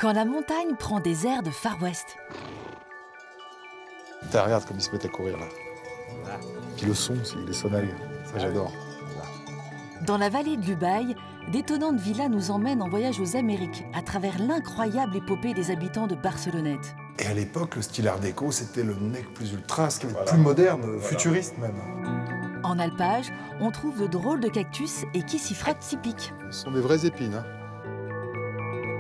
Quand la montagne prend des airs de Far West. Regarde comme ils se mettent à courir là. Puis le son aussi, les sonnailles, ça j'adore. Dans la vallée de l'Ubaye, d'étonnantes villas nous emmènent en voyage aux Amériques à travers l'incroyable épopée des habitants de Barcelonnette. Et à l'époque, le style art déco, c'était le nec plus ultra, ce qui est plus moderne, futuriste même. En alpage, on trouve de drôles de cactus et kissifrates typiques. Ce sont des vraies épines. Hein.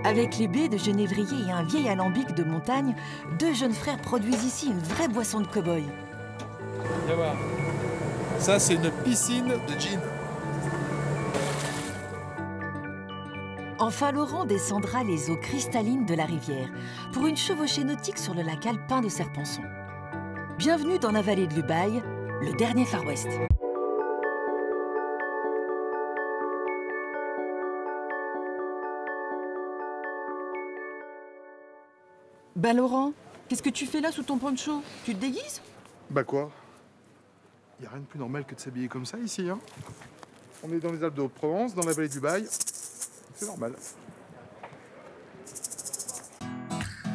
Avec les baies de genévrier et un vieil alambic de montagne, deux jeunes frères produisent ici une vraie boisson de cow-boy. Viens voir. Ça, c'est une piscine de gin. Enfin, Laurent descendra les eaux cristallines de la rivière pour une chevauchée nautique sur le lac alpin de Serponçon. Bienvenue dans la vallée de l'Ubaye, le dernier Far West. Ben Laurent, qu'est-ce que tu fais là sous ton poncho? Tu te déguises? Bah quoi? Y a rien de plus normal que de s'habiller comme ça ici. Hein. On est dans les Alpes de Haute-Provence, dans la vallée du Baye. C'est normal.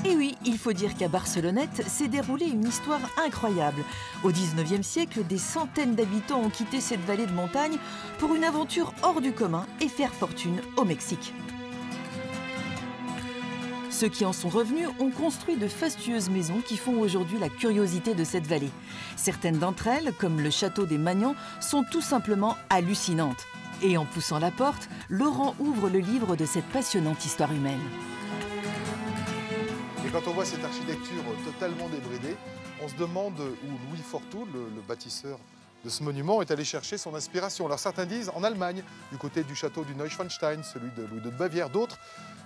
Et oui, il faut dire qu'à Barcelonnette s'est déroulée une histoire incroyable. Au XIXe siècle, des centaines d'habitants ont quitté cette vallée de montagne pour une aventure hors du commun et faire fortune au Mexique. Ceux qui en sont revenus ont construit de fastueuses maisons qui font aujourd'hui la curiosité de cette vallée. Certaines d'entre elles, comme le château des Magnans, sont tout simplement hallucinantes. Et en poussant la porte, Laurent ouvre le livre de cette passionnante histoire humaine. Et quand on voit cette architecture totalement débridée, on se demande où Louis Fortoul, le bâtisseur de ce monument, est allé chercher son inspiration. Alors certains disent en Allemagne, du côté du château du Neuschwanstein, celui de Louis II de Bavière. D'autres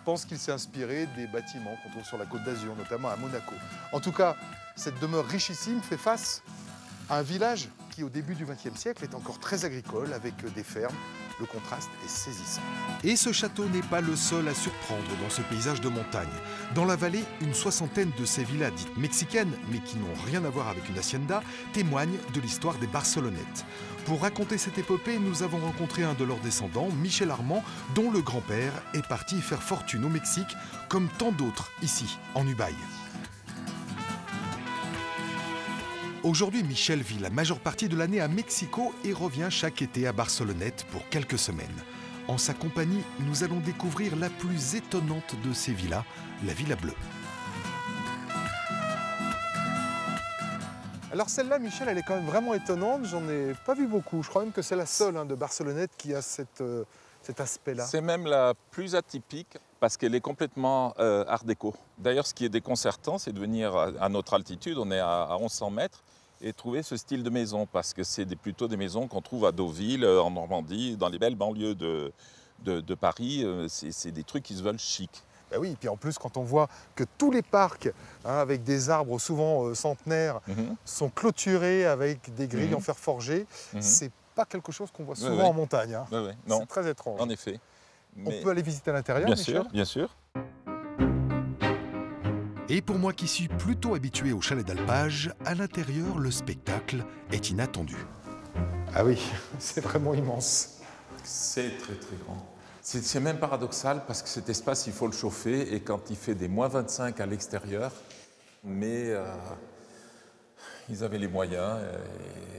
pensent qu'il s'est inspiré des bâtiments qu'on trouve sur la Côte d'Azur, notamment à Monaco. En tout cas, cette demeure richissime fait face à un village qui, au début du XXe siècle, est encore très agricole, avec des fermes. Le contraste est saisissant. Et ce château n'est pas le seul à surprendre dans ce paysage de montagne. Dans la vallée, une soixantaine de ces villas dites mexicaines, mais qui n'ont rien à voir avec une hacienda, témoignent de l'histoire des Barcelonnettes. Pour raconter cette épopée, nous avons rencontré un de leurs descendants, Michel Armand, dont le grand-père est parti faire fortune au Mexique, comme tant d'autres ici, en Ubaye. Aujourd'hui, Michel vit la majeure partie de l'année à Mexico et revient chaque été à Barcelonnette pour quelques semaines. En sa compagnie, nous allons découvrir la plus étonnante de ces villas, la Villa Bleue. Alors celle-là, Michel, elle est quand même vraiment étonnante. J'en ai pas vu beaucoup. Je crois même que c'est la seule de Barcelonnette qui a cet aspect-là. C'est même la plus atypique parce qu'elle est complètement art déco. D'ailleurs, ce qui est déconcertant, c'est de venir à notre altitude, on est à 1100 mètres, et trouver ce style de maison, parce que c'est plutôt des maisons qu'on trouve à Deauville, en Normandie, dans les belles banlieues de Paris. C'est des trucs qui se veulent chic. Ben oui, et puis en plus, quand on voit que tous les parcs, avec des arbres souvent centenaires, sont clôturés avec des grilles en fer forgé, c'est pas quelque chose qu'on voit souvent en montagne. Hein. Non, c'est très étrange. en effet. On peut aller visiter à l'intérieur, Bien Michel ? sûr, bien sûr. Et pour moi qui suis plutôt habitué au chalet d'alpage, à l'intérieur, le spectacle est inattendu. Ah oui, c'est vraiment immense. C'est très très grand. C'est même paradoxal parce que cet espace, il faut le chauffer et quand il fait des moins 25 à l'extérieur, mais ils avaient les moyens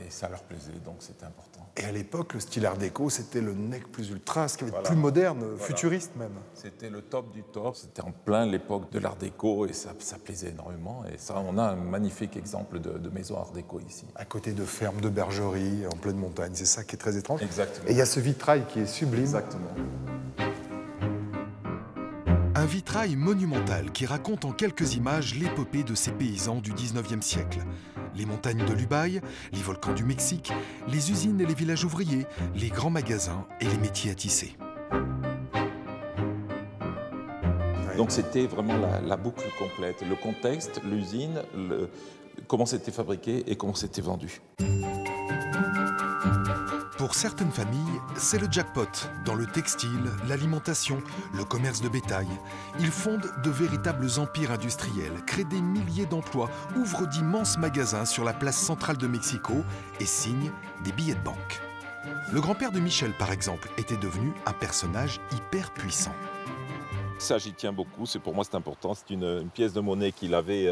et ça leur plaisait, donc c'était important. Et à l'époque, le style art déco, c'était le nec plus ultra, ce qui est plus moderne, futuriste même. C'était le top du top, c'était en plein l'époque de l'art déco et ça plaisait énormément. Et ça, on a un magnifique exemple de maison art déco ici. À côté de fermes, de bergeries, en pleine montagne, c'est ça qui est très étrange. Exactement. Et il y a ce vitrail qui est sublime. Exactement. Un vitrail monumental qui raconte en quelques images l'épopée de ces paysans du XIXe siècle. Les montagnes de l'Ubaye, les volcans du Mexique, les usines et les villages ouvriers, les grands magasins et les métiers à tisser. Donc c'était vraiment la boucle complète, le contexte, l'usine, comment c'était fabriqué et comment c'était vendu. Pour certaines familles, c'est le jackpot dans le textile, l'alimentation, le commerce de bétail. Ils fondent de véritables empires industriels, créent des milliers d'emplois, ouvrent d'immenses magasins sur la place centrale de Mexico et signent des billets de banque. Le grand-père de Michel, par exemple, était devenu un personnage hyper puissant. Ça, j'y tiens beaucoup. Pour moi, c'est important. C'est une pièce de monnaie qu'il avait,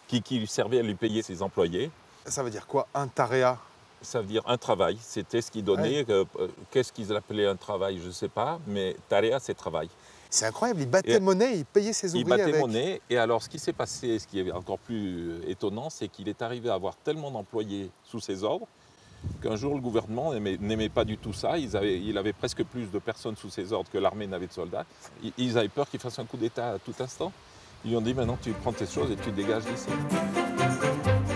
qui lui servait à lui payer ses employés. Ça veut dire quoi, un tarea? Ça veut dire un travail. C'était ce qu'il donnait. Ouais. Qu'est-ce qu'ils appelaient un travail? Je ne sais pas. Mais tarea, c'est travail. C'est incroyable, il battait monnaie, il payait ses ouvriers avec. Il battait monnaie. Et alors, ce qui s'est passé, ce qui est encore plus étonnant, c'est qu'il est arrivé à avoir tellement d'employés sous ses ordres qu'un jour, le gouvernement n'aimait pas du tout ça. Il avait presque plus de personnes sous ses ordres que l'armée n'avait de soldats. Ils avaient peur qu'il fasse un coup d'État à tout instant. Ils lui ont dit, maintenant, tu prends tes choses et tu dégages d'ici.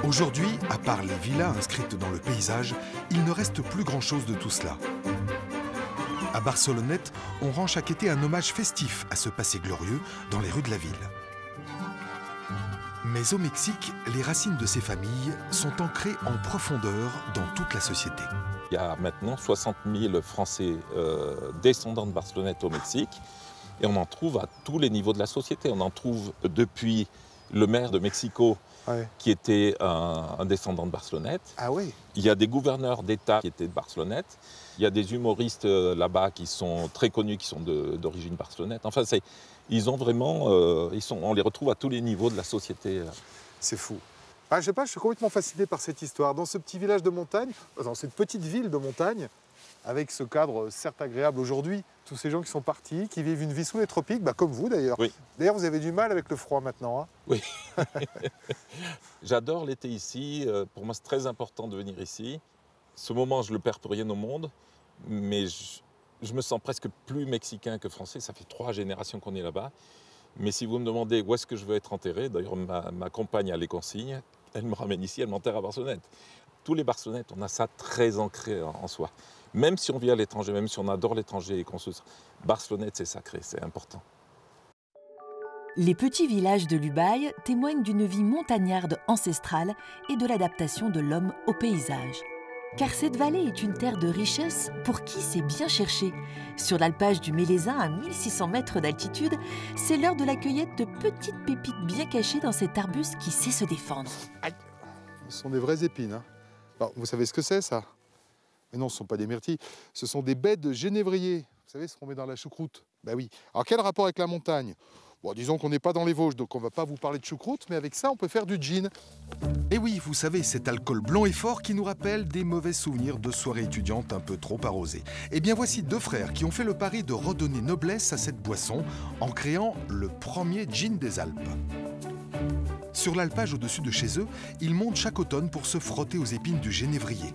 Aujourd'hui, à part les villas inscrites dans le paysage, il ne reste plus grand-chose de tout cela. À Barcelonnette, on rend chaque été un hommage festif à ce passé glorieux dans les rues de la ville. Mais au Mexique, les racines de ces familles sont ancrées en profondeur dans toute la société. Il y a maintenant 60 000 Français descendants de Barcelonnette au Mexique. Et on en trouve à tous les niveaux de la société. On en trouve depuis le maire de Mexico, qui était un descendant de Barcelonnette. Ah oui. Il y a des gouverneurs d'État qui étaient de Barcelonnette. Il y a des humoristes là-bas qui sont très connus, qui sont d'origine Barcelonnette. Enfin, ils ont vraiment, on les retrouve à tous les niveaux de la société. C'est fou. Ah, je sais pas, je suis complètement fasciné par cette histoire. Dans ce petit village de montagne, dans cette petite ville de montagne, avec ce cadre certes agréable aujourd'hui, tous ces gens qui sont partis, qui vivent une vie sous les tropiques, comme vous d'ailleurs. Oui. D'ailleurs, vous avez du mal avec le froid maintenant. Hein? Oui. J'adore l'été ici. Pour moi, c'est très important de venir ici. Ce moment, je le perds pour rien au monde, mais je me sens presque plus mexicain que français. Ça fait 3 générations qu'on est là-bas. Mais si vous me demandez où est-ce que je veux être enterré, d'ailleurs, ma compagne a les consignes, elle me ramène ici, elle m'enterre à Barcelonnette. Tous les Barcelonnettes, on a ça très ancré en soi. Même si on vit à l'étranger, même si on adore l'étranger et qu'on se... Barcelonnette, c'est sacré, c'est important. Les petits villages de l'Ubaye témoignent d'une vie montagnarde ancestrale et de l'adaptation de l'homme au paysage. Car cette vallée est une terre de richesse pour qui sait bien chercher. Sur l'alpage du Mélézin, à 1600 mètres d'altitude, c'est l'heure de la cueillette de petites pépites bien cachées dans cet arbuste qui sait se défendre. Aïe. Ce sont des vraies épines. Hein. Alors, vous savez ce que c'est, ça? Mais non, ce ne sont pas des myrtilles. Ce sont des baies de genévrier. Vous savez, ce qu'on met dans la choucroute. Ben oui. Alors, quel rapport avec la montagne? Bon, disons qu'on n'est pas dans les Vosges, donc on ne va pas vous parler de choucroute, mais avec ça, on peut faire du gin. Et oui, vous savez, cet alcool blanc et fort qui nous rappelle des mauvais souvenirs de soirées étudiantes un peu trop arrosées. Eh bien, voici 2 frères qui ont fait le pari de redonner noblesse à cette boisson en créant le premier gin des Alpes. Sur l'alpage au-dessus de chez eux, ils montent chaque automne pour se frotter aux épines du genévrier.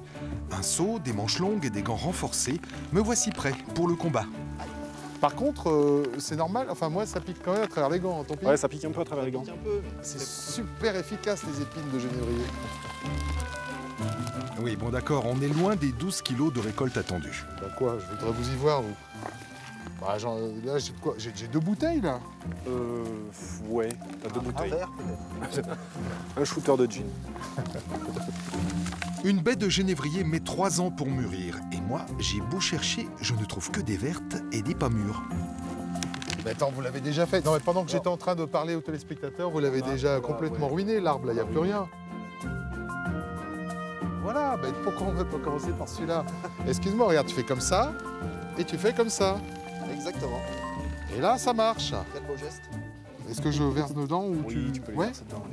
Un seau, des manches longues et des gants renforcés, me voici prêt pour le combat. Par contre, c'est normal, enfin moi ça pique quand même à travers les gants, tant pis. Ouais, ça pique un peu à travers les gants. C'est super efficace les épines de genévrier. Oui, bon d'accord, on est loin des 12 kilos de récolte attendue. Bah quoi, je voudrais vous y voir, vous. Bah, là, j'ai quoi? J'ai 2 bouteilles, là. Ouais, t'as 2 bouteilles. Un shooter de gin. Une baie de genévrier met 3 ans pour mûrir. Et moi, j'ai beau chercher, je ne trouve que des vertes et des pas mûres. Mais attends, vous l'avez déjà fait. Non, mais pendant que j'étais en train de parler aux téléspectateurs, vous l'avez déjà complètement ruiné, l'arbre, là, il n'y a plus rien. Voilà, bah, pourquoi on ne veut pas commencer par celui-là? Excuse-moi, regarde, tu fais comme ça, et tu fais comme ça. Exactement. Et là, ça marche. Quel beau geste. Est-ce que je verse dedans ou Oui, tu peux les ouais verser dedans.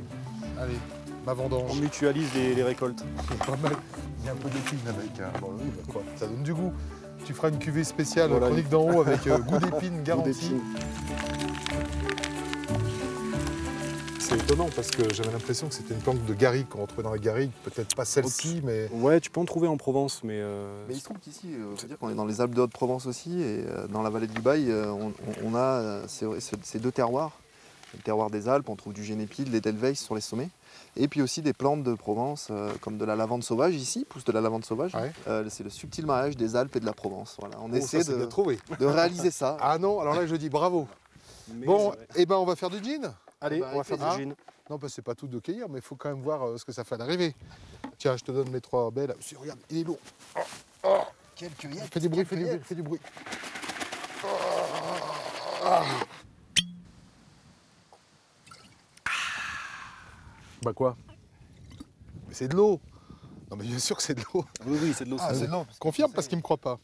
Allez, ma vendange. On mutualise les récoltes. Pas mal. Il y a un peu d'épines avec. Bon, oui, bah, quoi. Ça donne du goût. Tu feras une cuvée spéciale Voilà, chronique d'en haut avec goût d'épines garanti. C'est étonnant parce que j'avais l'impression que c'était une plante de garrigue qu'on retrouvait dans la garrigue. Peut-être pas celle-ci, mais... Ouais, tu peux en trouver en Provence, mais... Mais il se trouve qu'ici, faut dire qu'on est dans les Alpes de Haute-Provence aussi, et dans la vallée de l'Ubaye, on a ces 2 terroirs. Le terroir des Alpes, on trouve du génépi, de l'Edelweiss sur les sommets, et puis aussi des plantes de Provence, comme de la lavande sauvage ici, pousse de la lavande sauvage. Ouais. C'est le subtil mariage des Alpes et de la Provence. Voilà. On essaie de réaliser ça. Ah non, alors là je dis bravo. Mais bon, et ben on va faire du gin. Allez, on va faire du gin. Non, parce que c'est pas tout de cueillir, mais il faut quand même voir ce que ça fait à l'arrivée. Tiens, je te donne les 3 belles. Regarde, il est lourd. Quelle cueillette. Fais du bruit, fais du bruit. Bah quoi? Mais c'est de l'eau. Non mais bien sûr que c'est de l'eau. Oui, oui, c'est de l'eau. Ah, c'est de l'eau. Confirme parce qu'il me croit pas.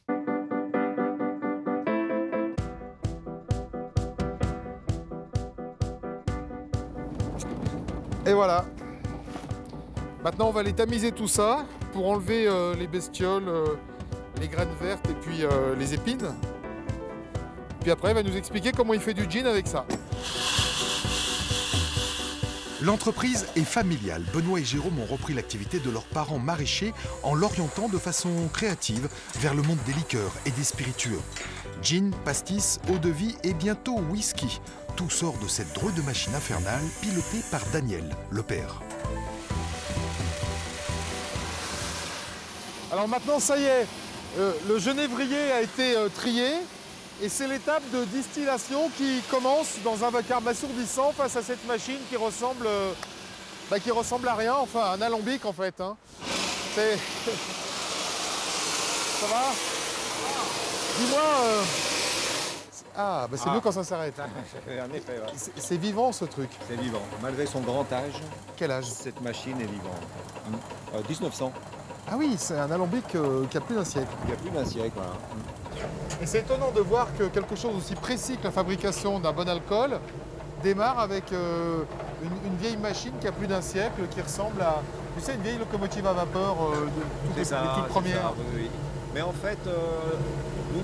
Et voilà. Maintenant, on va aller tamiser tout ça pour enlever les bestioles, les graines vertes et puis les épines. Puis après, il va nous expliquer comment il fait du gin avec ça. L'entreprise est familiale. Benoît et Jérôme ont repris l'activité de leurs parents maraîchers en l'orientant de façon créative vers le monde des liqueurs et des spiritueux. Gin, pastis, eau-de-vie et bientôt whisky. Tout sort de cette drôle de machine infernale pilotée par Daniel, le père. Alors maintenant, ça y est, le genévrier a été trié et c'est l'étape de distillation qui commence dans un vacarme assourdissant face à cette machine qui ressemble à rien, enfin un alambic en fait. Hein. Ça va? Dis-moi... Ah, bah c'est mieux quand ça s'arrête. En effet, ouais. C'est vivant ce truc. C'est vivant. Malgré son grand âge, Quel âge? cette machine est vivante. 1900. Ah oui, c'est un alambic qui a plus d'un siècle. Il y a plus d'un siècle, voilà. Et c'est étonnant de voir que quelque chose aussi précis que la fabrication d'un bon alcool démarre avec une vieille machine qui a plus d'un siècle, qui ressemble à, tu sais, une vieille locomotive à vapeur de toutes les toutes premières. Ça, oui. Mais en fait,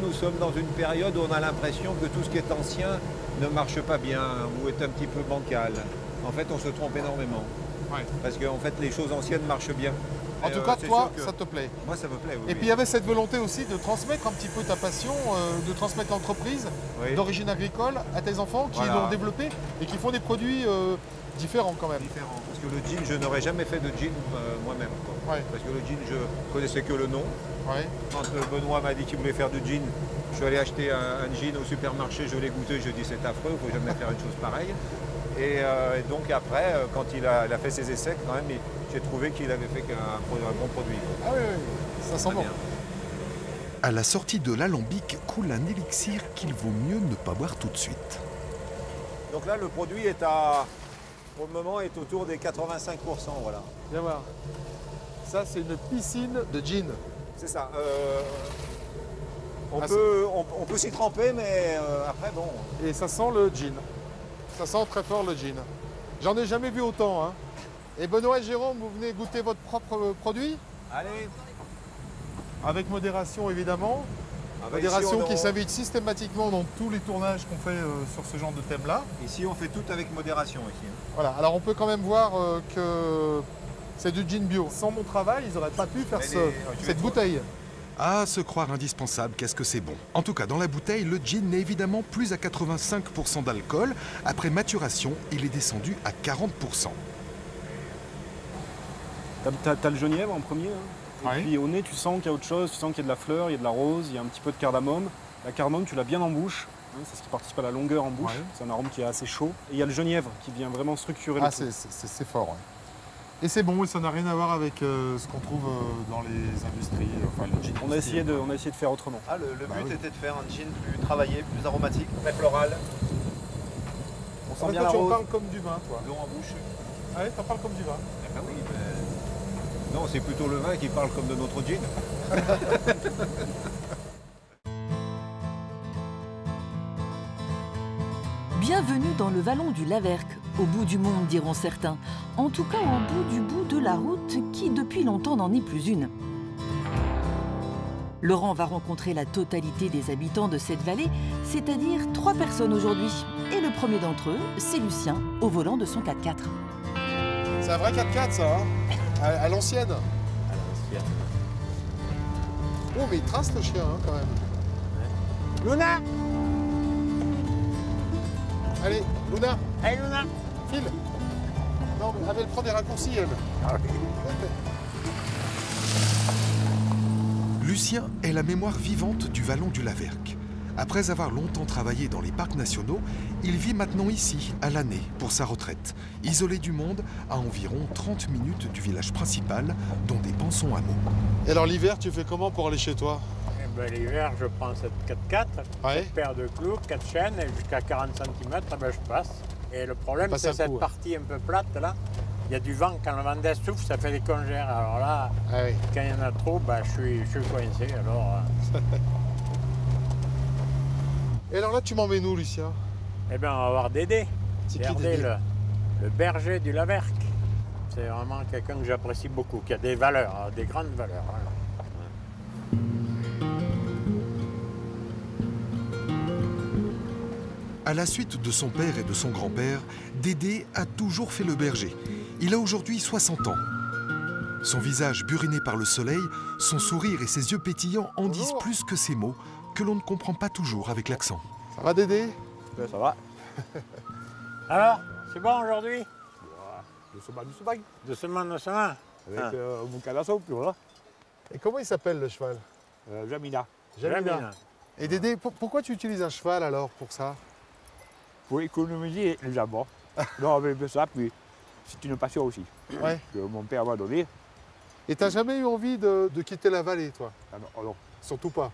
nous sommes dans une période où on a l'impression que tout ce qui est ancien ne marche pas bien ou est un petit peu bancal. En fait, on se trompe énormément. Ouais. Parce que en fait, les choses anciennes marchent bien. En tout cas, toi, ça te plaît. Moi, ça me plaît, oui. Et puis il y avait cette volonté aussi de transmettre un petit peu ta passion, de transmettre l'entreprise d'origine agricole à tes enfants qui l'ont développé et qui font des produits différents quand même. Différents. Parce que le gin, je n'aurais jamais fait de gin moi-même. Ouais. Parce que le gin, je connaissais que le nom. Ouais. Quand Benoît m'a dit qu'il voulait faire du gin, je suis allé acheter un gin au supermarché, je l'ai goûté, je dis c'est affreux, il ne faut jamais faire une chose pareille. Et donc après, quand il a fait ses essais, quand même, j'ai trouvé qu'il avait fait un bon produit. Ah oui, oui, ça sent bon. À la sortie de l'alambic coule un élixir qu'il vaut mieux ne pas boire tout de suite. Donc là, le produit est pour le moment, est autour des 85%, voilà. Viens voir. Ça, c'est une piscine de gin. C'est ça. On peut s'y tremper, mais après, bon... Et ça sent le gin. Ça sent très fort le gin. J'en ai jamais vu autant. Hein. Et Benoît et Jérôme, vous venez goûter votre propre produit? Allez. Avec modération, évidemment. Avec Modération qui s'invite systématiquement dans tous les tournages qu'on fait sur ce genre de thème-là. Ici, on fait tout avec modération. Ici. Voilà. Alors, on peut quand même voir que c'est du gin bio. Sans mon travail, ils n'auraient pas pu faire cette bouteille. Ah, se croire indispensable, qu'est-ce que c'est bon. En tout cas, dans la bouteille, le gin n'est évidemment plus à 85% d'alcool. Après maturation, il est descendu à 40%. T'as le genièvre en premier, hein. Et puis au nez, tu sens qu'il y a autre chose, tu sens qu'il y a de la fleur, il y a de la rose, il y a un petit peu de cardamome. La cardamome, tu l'as bien en bouche, hein, c'est ce qui participe à la longueur en bouche. C'est un arôme qui est assez chaud. Et il y a le genièvre qui vient vraiment structurer le tout. C'est fort. Ouais. Et c'est bon, et ça n'a rien à voir avec ce qu'on trouve dans les industries. Enfin, le gin on a essayé de faire autrement. Ah, le but était de faire un gin plus travaillé, plus aromatique. Très floral. On sent bien la rose. Tu en parles comme du vin, toi. L'eau en bouche. Ah oui, t'en parles comme du vin. Eh ben oui, mais... Non, c'est plutôt le vin qui parle comme de notre gin. Bienvenue dans le vallon du Laverque, au bout du monde diront certains, en tout cas au bout de la route qui depuis longtemps n'en est plus une. Laurent va rencontrer la totalité des habitants de cette vallée, c'est-à-dire 3 personnes aujourd'hui. Et le premier d'entre eux, c'est Lucien, au volant de son 4x4. C'est un vrai 4x4 ça, hein, à l'ancienne. Oh mais il trace le chien hein, quand même. Luna! Allez, Luna! Allez Luna! File! Non mais elle prend des raccourcis elle. Lucien est la mémoire vivante du vallon du Laverque. Après avoir longtemps travaillé dans les parcs nationaux, il vit maintenant ici, à l'année, pour sa retraite, isolé du monde, à environ 30 minutes du village principal, dont dépend son hameau. Et alors l'hiver, tu fais comment pour aller chez toi? L'hiver, je prends cette 4x4, cette paire de clous, 4 chaînes, et jusqu'à 40 cm, je passe. Et le problème, c'est cette partie un peu plate, là. Il y a du vent, quand le vent d'est souffle, ça fait des congères. Alors là, quand il y en a trop, je suis coincé. Alors, Et alors là, tu m'emmènes où, Lucien? Eh bien, on va voir Dédé. C'est qui Dédé? Le berger du Laverque. C'est vraiment quelqu'un que j'apprécie beaucoup, qui a des valeurs, hein, des grandes valeurs. Voilà. À la suite de son père et de son grand-père, Dédé a toujours fait le berger. Il a aujourd'hui 60 ans. Son visage buriné par le soleil, son sourire et ses yeux pétillants en disent plus que ces mots que l'on ne comprend pas toujours avec l'accent. Ça va Dédé? Ça va. Alors, c'est bon aujourd'hui? De semaine du semaine. De semaine en semaine? Avec un bouquin d'assaut, puis voilà. Et comment il s'appelle le cheval? Jamina. Jamina. Et Dédé, pourquoi tu utilises un cheval alors pour ça? Pour économiser les abats. Non, mais ça, puis c'est une passion aussi. Ouais. Que mon père m'a donné. Et t'as jamais eu envie de quitter la vallée, toi? Ah non, non. Surtout pas.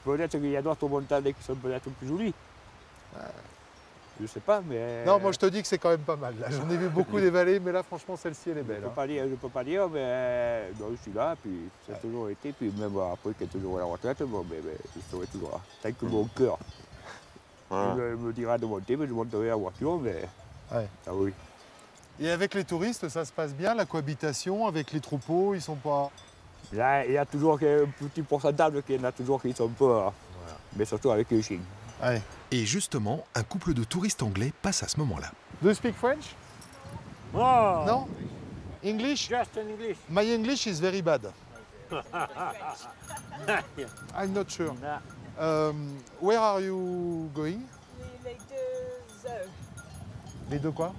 Peut-être qu'il y a d'autres montagnes qui sont peut-être plus jolies. Je sais pas, mais... Non, moi je te dis que c'est quand même pas mal. J'en ai vu beaucoup des vallées, mais là franchement celle-ci elle est belle. Je ne peux pas dire, mais non, je suis là, puis ça a toujours été, puis même après qu'il est toujours à la retraite, bon, mais je serai toujours là. Tant que mon cœur me dira de monter, mais je monterai la voiture, mais... Ouais. Ah oui. Et avec les touristes, ça se passe bien, la cohabitation avec les troupeaux, ils sont pas... Là, il y a toujours un petit pourcentage qui en a toujours qui sont peu, mais surtout avec les chiens. Ouais. Et justement, un couple de touristes anglais passe à ce moment-là. Do you speak French? Oh, No? English? just in English. My English is very bad. I'm not sure. Where are you going? Les deux quoi?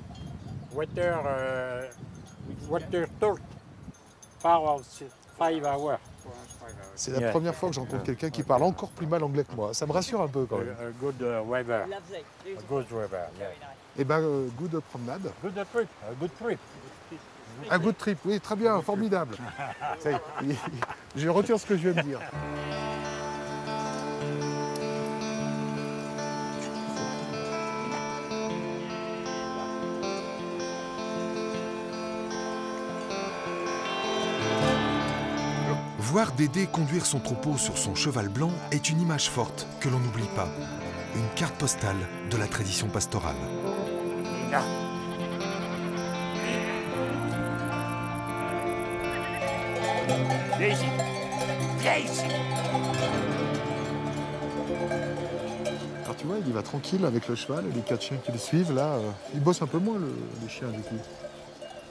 Water talk. 5 hours. C'est la première fois que je rencontre quelqu'un qui parle encore plus mal anglais que moi. Ça me rassure un peu quand même. Good weather. Good weather, yeah. Eh ben, good promenade. Good trip. Good trip. Un good trip, oui, très bien, formidable. Ça y est, je retire ce que je viens de dire. Voir Dédé conduire son troupeau sur son cheval blanc est une image forte que l'on n'oublie pas. Une carte postale de la tradition pastorale. Viens ici. Viens ici. Alors tu vois, il y va tranquille avec le cheval et les 4 chiens qui le suivent. Là, il bosse un peu moins les chiens du coup.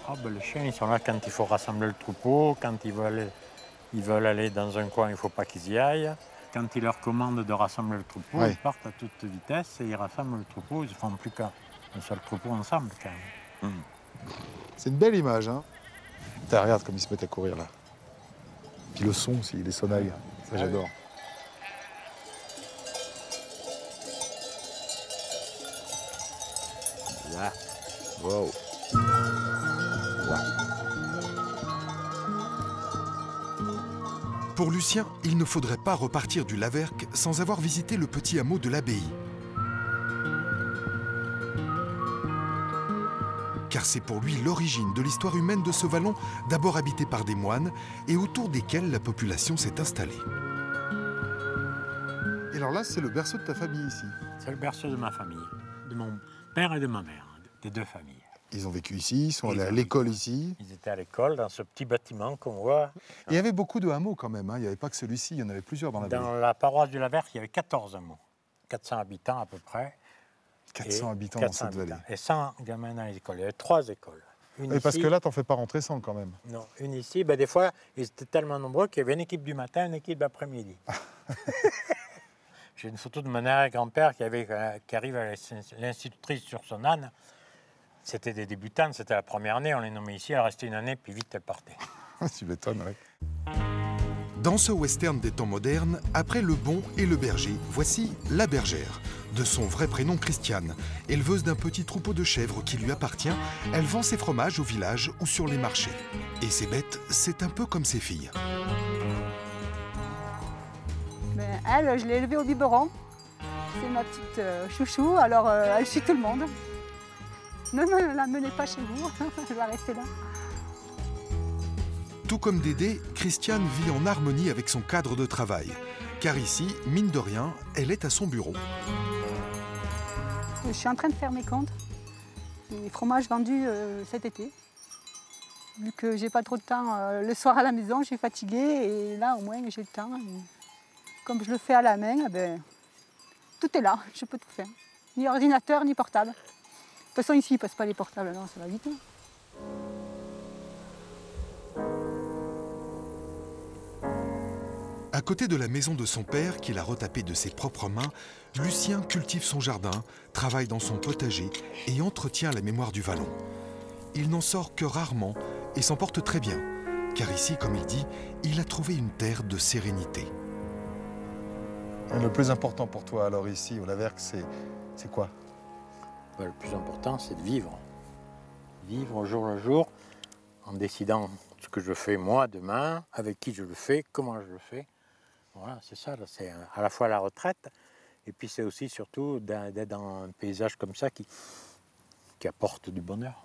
Ah ben, les chiens, ils sont là quand il faut rassembler le troupeau, quand ils veulent aller dans un coin, il ne faut pas qu'ils y aillent. Quand il leur commande de rassembler le troupeau, Ouais. ils partent à toute vitesse et ils rassemblent le troupeau. Ils ne font plus qu'un seul troupeau ensemble quand même. C'est une belle image, hein. Putain, regarde comme ils se mettent à courir là. Puis le son aussi, les sonnailles, ça j'adore. Là. Wow. Pour Lucien, il ne faudrait pas repartir du Laverque sans avoir visité le petit hameau de l'abbaye. Car c'est pour lui l'origine de l'histoire humaine de ce vallon, d'abord habité par des moines et autour desquels la population s'est installée. Et alors là, c'est le berceau de ta famille ici. C'est le berceau de ma famille, de mon père et de ma mère, des deux familles. Ils ont vécu ici, ils sont allés à l'école ici. Ils étaient à l'école dans ce petit bâtiment qu'on voit. Et il y avait beaucoup de hameaux quand même, hein. Il n'y avait pas que celui-ci, il y en avait plusieurs dans la vallée. Dans la paroisse du Laverque, il y avait 14 hameaux, 400 habitants à peu près. 400 habitants 400 dans cette vallée. habitants. Et 100 gamins dans les écoles. Il y avait 3 écoles. Une Et parce ici, que là, t'en fais pas rentrer 100 quand même. non, une ici, ben des fois, ils étaient tellement nombreux qu'il y avait une équipe du matin, une équipe d'après-midi. J'ai une photo de mon arrière-grand-père qui arrive avec l'institutrice sur son âne. C'était des débutantes, c'était la première année, on les nommait ici, elle restait une année, puis vite elle partait. Tu m'étonnes, ouais. Dans ce western des temps modernes, après le bon et le berger, voici la bergère. De son vrai prénom Christiane, éleveuse d'un petit troupeau de chèvres qui lui appartient, elle vend ses fromages au village ou sur les marchés. Et ses bêtes, c'est un peu comme ses filles. Ben, elle, je l'ai élevée au biberon. C'est ma petite chouchou, alors elle suit tout le monde. Non, ne la menez pas chez vous, elle va rester là. Tout comme Dédé, Christiane vit en harmonie avec son cadre de travail. Car ici, mine de rien, elle est à son bureau. Je suis en train de faire mes comptes. Les fromages vendus cet été. Vu que j'ai pas trop de temps le soir à la maison, je suis fatiguée et là au moins j'ai le temps. Comme je le fais à la main, eh ben, tout est là, je peux tout faire. Ni ordinateur, ni portable. De toute façon ici, ils ne passent pas les portables, non, ça va vite. À côté de la maison de son père, qu'il a retapée de ses propres mains, Lucien cultive son jardin, travaille dans son potager et entretient la mémoire du vallon. Il n'en sort que rarement et s'en porte très bien, car ici, comme il dit, il a trouvé une terre de sérénité. Le plus important pour toi, alors, ici, au Laverque, c'est quoi? Le plus important, c'est de vivre. Vivre au jour le jour, en décidant ce que je fais moi demain, avec qui je le fais, comment je le fais. Voilà, c'est ça, c'est à la fois la retraite, et puis c'est aussi surtout d'être dans un paysage comme ça qui apporte du bonheur.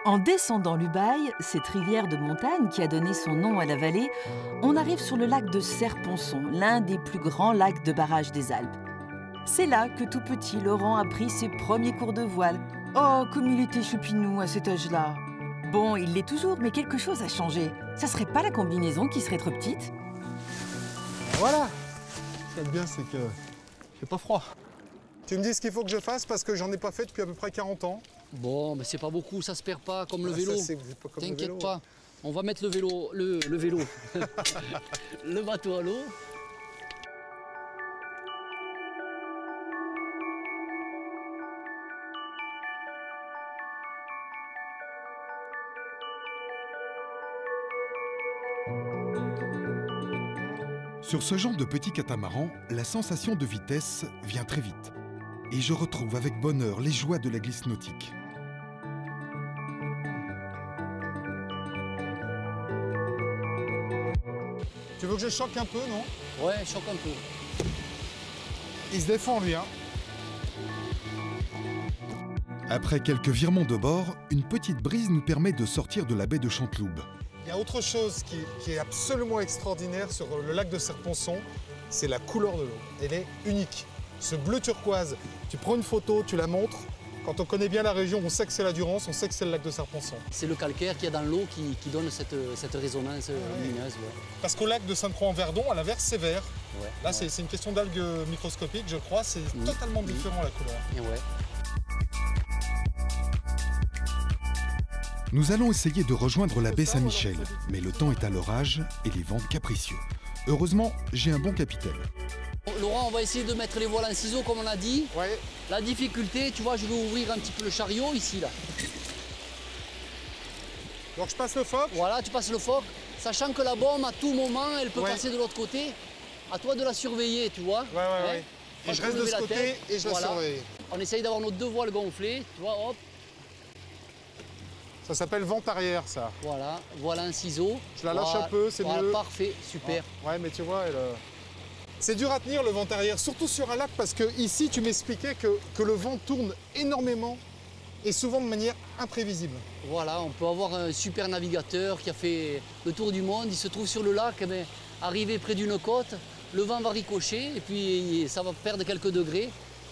En descendant l'Ubaye, cette rivière de montagne qui a donné son nom à la vallée, on arrive sur le lac de Serponçon, l'un des plus grands lacs de barrage des Alpes. C'est là que tout petit, Laurent a pris ses premiers cours de voile. Oh, comme il était choupinou à cet âge-là. Bon, il l'est toujours, mais quelque chose a changé. Ça serait pas la combinaison qui serait trop petite? Voilà. Ce qu'il y a de bien, c'est que j'ai pas froid. Tu me dis ce qu'il faut que je fasse parce que j'en ai pas fait depuis à peu près 40 ans. Bon, mais c'est pas beaucoup, ça se perd pas comme le vélo. T'inquiète pas. On va mettre le vélo, le vélo, le bateau à l'eau. Sur ce genre de petit catamaran, la sensation de vitesse vient très vite. Et je retrouve avec bonheur les joies de la glisse nautique. Tu veux que je choque un peu, non? Ouais, choque un peu. Il se défend, lui, hein. Après quelques virements de bord, une petite brise nous permet de sortir de la baie de Chanteloube. Il y a autre chose qui est absolument extraordinaire sur le lac de Serponçon, c'est la couleur de l'eau. Elle est unique. Ce bleu turquoise, tu prends une photo, tu la montres. Quand on connaît bien la région, on sait que c'est la Durance, on sait que c'est le lac de Serponçon. C'est le calcaire qu'il y a dans l'eau qui donne cette résonance lumineuse. Ouais. Parce qu'au lac de Sainte-Croix-en-Verdon, à l'inverse, c'est vert. Ouais. Là, c'est une question d'algues microscopiques, je crois. C'est totalement différent, la couleur. Et ouais. Nous allons essayer de rejoindre la baie Saint-Michel, mais le temps est à l'orage et les vents capricieux. Heureusement, j'ai un bon capitaine. Laurent, on va essayer de mettre les voiles en ciseaux comme on a dit. Ouais. La difficulté, tu vois, je vais ouvrir un petit peu le chariot ici, là. Donc je passe le phoque. Voilà, tu passes le phoque, sachant que la bombe, à tout moment, elle peut passer de l'autre côté. À toi de la surveiller, tu vois. Ouais. Et je reste de ce côté et je la surveille. On essaye d'avoir nos deux voiles gonflées, tu vois, hop. Ça s'appelle vent arrière, ça. Voilà, voilà un ciseau. Je la lâche un peu, c'est mieux. Parfait, super. Ouais, mais tu vois, c'est dur à tenir le vent arrière, surtout sur un lac, parce que ici, tu m'expliquais que le vent tourne énormément et souvent de manière imprévisible. Voilà, on peut avoir un super navigateur qui a fait le tour du monde, il se trouve sur le lac, mais arrivé près d'une côte, le vent va ricocher et puis ça va perdre quelques degrés.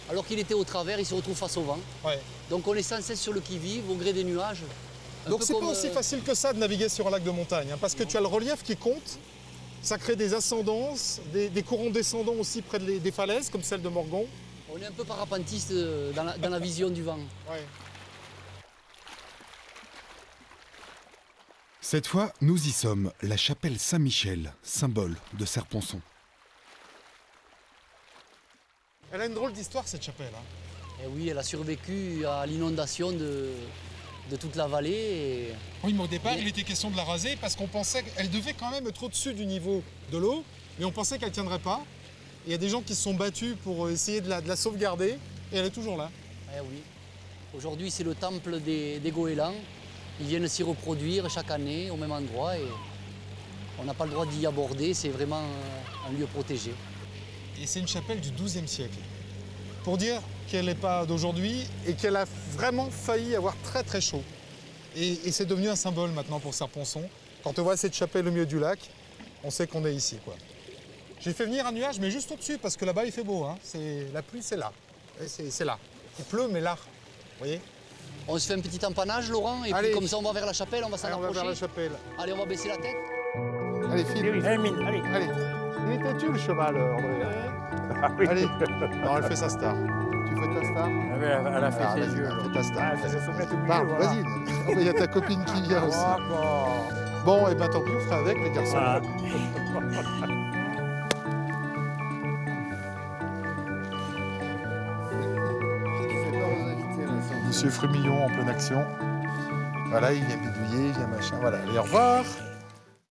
Alors qu'il était au travers, il se retrouve face au vent. Ouais. Donc on est sans cesse sur le qui-vive, au gré des nuages. Donc c'est pas aussi facile que ça de naviguer sur un lac de montagne, hein, parce que tu as le relief qui compte, ça crée des ascendances, des courants descendants aussi près des falaises, comme celle de Morgon. On est un peu parapentiste dans la vision du vent. Ouais. Cette fois, nous y sommes, la chapelle Saint-Michel, symbole de Serponçon. Elle a une drôle d'histoire, cette chapelle. Hein. Et oui, elle a survécu à l'inondation de toute la vallée. Et... Oui, mais au départ, il était question de la raser parce qu'on pensait qu'elle devait quand même être au-dessus du niveau de l'eau, mais on pensait qu'elle ne tiendrait pas. Il y a des gens qui se sont battus pour essayer de la sauvegarder, et elle est toujours là. Eh oui. Aujourd'hui, c'est le temple des goélands. Ils viennent s'y reproduire chaque année au même endroit, et on n'a pas le droit d'y aborder, c'est vraiment un lieu protégé. Et c'est une chapelle du XIIe siècle. Pour dire qu'elle n'est pas d'aujourd'hui et qu'elle a vraiment failli avoir très très chaud. Et c'est devenu un symbole maintenant pour Serponçon. Quand on voit cette chapelle au milieu du lac, on sait qu'on est ici, quoi. J'ai fait venir un nuage, mais juste au-dessus, parce que là-bas il fait beau. Hein. La pluie, c'est là. C'est là. Il pleut, mais là. Oui. On se fait un petit empannage, Laurent, et puis comme ça on va vers la chapelle, on va s'en approcher. On va vers la chapelle. Allez, on va baisser la tête. Allez, file. Allez. Il est têtu le cheval, André. Oui. Allez. Alors elle fait sa star. Tu fais ta star? Elle a fait ses yeux. Elle fait ta star. Elle se soumet tout Vas-y. Oh, il y a ta copine qui vient aussi. Bon, et ben tant pis, on fera avec les garçons. Ah. Monsieur Frumillon en pleine action. Voilà, il vient bidouiller, il vient machin. Voilà, allez, au revoir.